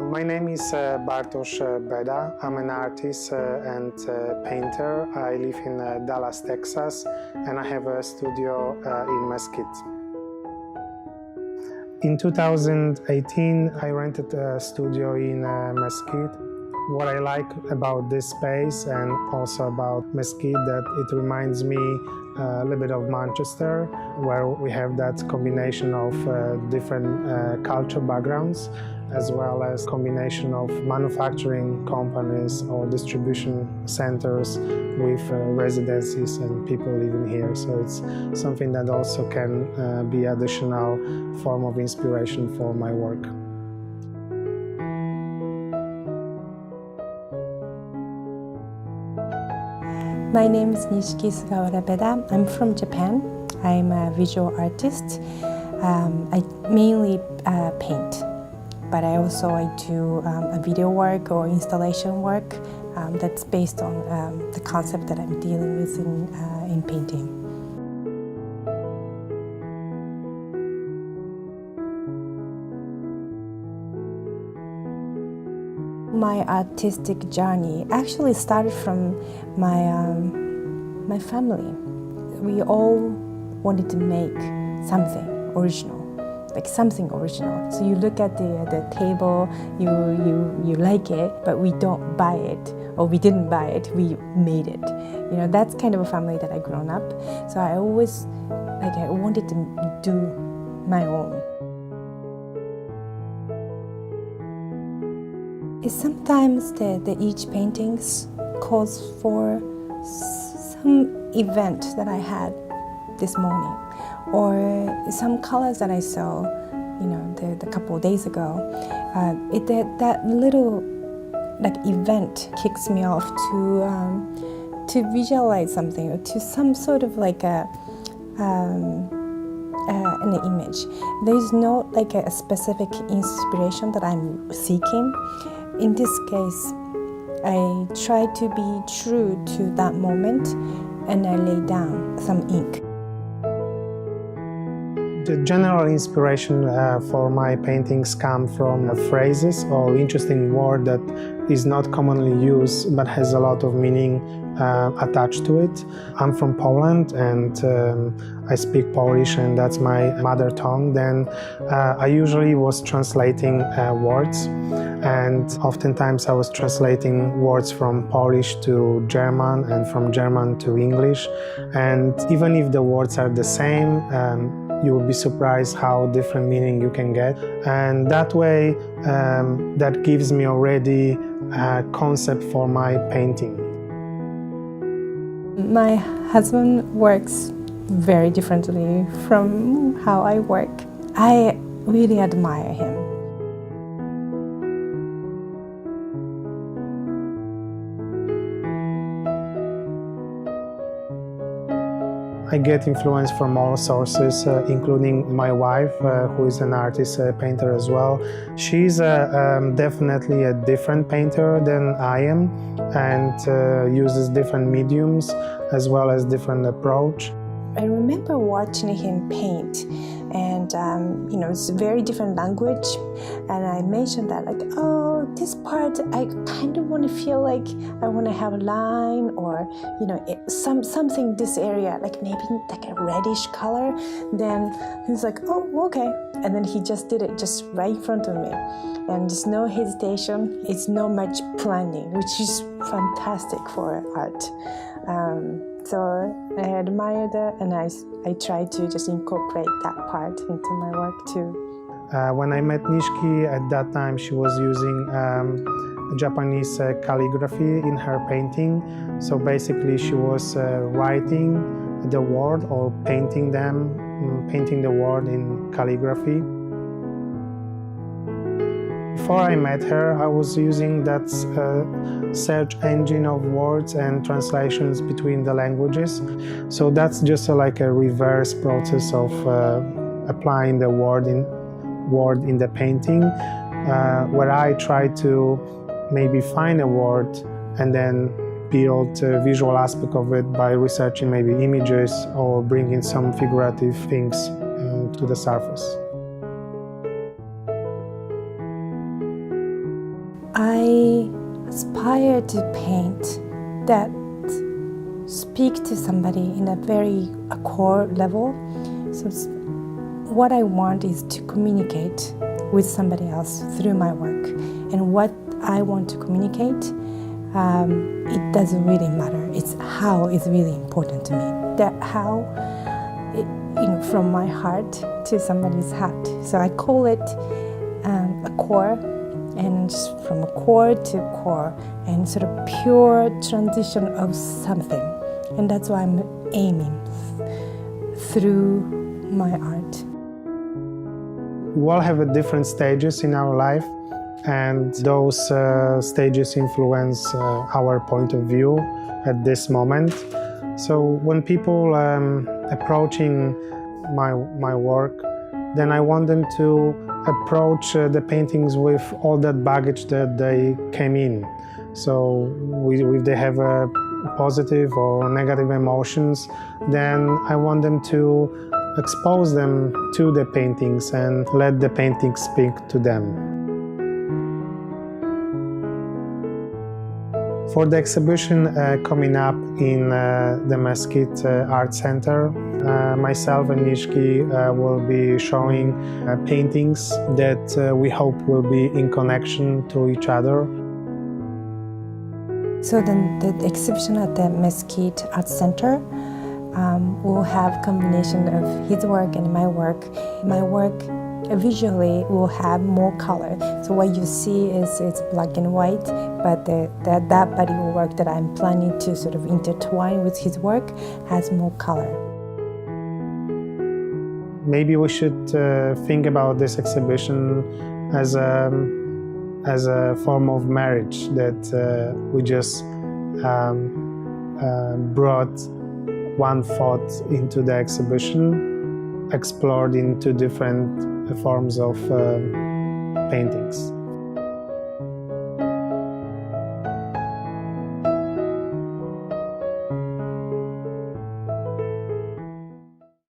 My name is Bartosz Beda. I'm an artist and painter. I live in Dallas, Texas, and I have a studio in Mesquite. In 2018, I rented a studio in Mesquite. What I like about this space and also about Mesquite, that it reminds me a little bit of Manchester, where we have that combination of different cultural backgrounds, as well as combination of manufacturing companies or distribution centers with residencies and people living here. So it's something that also can be additional form of inspiration for my work. My name is Nishiki Sugawara-Beda. I'm from Japan. I'm a visual artist. I mainly paint, but I do a video work or installation work that's based on the concept that I'm dealing with in painting. My artistic journey actually started from my family. We all wanted to make something original, like something original. So you look at the table, you like it, but we don't buy it, or we didn't buy it, we made it. You know, that's kind of a family that I grown up. So I always, I wanted to do my own. Sometimes each paintings calls for some event that I had this morning, or some colors that I saw, the couple of days ago. That little event kicks me off to visualize something, or to some sort of an image. There's no a specific inspiration that I'm seeking. In this case, I try to be true to that moment, and I lay down some ink. The general inspiration for my paintings come from phrases or interesting word that is not commonly used but has a lot of meaning attached to it. I'm from Poland, and I speak Polish, and that's my mother tongue. Then I usually was translating words, and oftentimes I was translating words from Polish to German and from German to English. And even if the words are the same, you will be surprised how different meaning you can get. And that way, that gives me already a concept for my painting. My husband works very differently from how I work. I really admire him. I get influence from all sources, including my wife, who is an artist, painter as well. She's definitely a different painter than I am, and uses different mediums as well as different approach. I remember watching him paint, and it's a very different language, and I mentioned that oh, this part I kind of want to feel like I want to have a line, or something this area, maybe a reddish color. Then he's like, oh, okay, and then he just did it just right in front of me, and there's no hesitation. It's not much planning, which is fantastic for art. So I admire that, and I try to just incorporate that part into my work too. When I met Nishiki, at that time she was using Japanese calligraphy in her painting. So basically she was writing the word or painting the word in calligraphy. Before I met her, I was using that search engine of words and translations between the languages. So that's just like a reverse process of applying the word in the painting, where I try to maybe find a word and then build a visual aspect of it by researching maybe images or bringing some figurative things to the surface. I aspire to paint that speak to somebody in a core level. So what I want is to communicate with somebody else through my work. And what I want to communicate, it doesn't really matter. It's how is really important to me. That how, from my heart to somebody's heart. So I call it a core, and from a core to core, and sort of pure transition of something. And that's why I'm aiming through my art. We all have different stages in our life, and those stages influence our point of view at this moment. So when people approaching my work, then I want them to approach the paintings with all that baggage that they came in. So if they have positive or negative emotions, then I want them to expose them to the paintings and let the paintings speak to them. For the exhibition coming up in the Mesquite Arts Center, myself and Nishiki will be showing paintings that we hope will be in connection to each other. So then the exhibition at the Mesquite Arts Center will have combination of his work and my work. My work visually will have more color. So what you see is it's black and white, but that body of work that I'm planning to sort of intertwine with his work has more color. Maybe we should think about this exhibition as a form of marriage, that we just brought one thought into the exhibition, explored into different forms of paintings.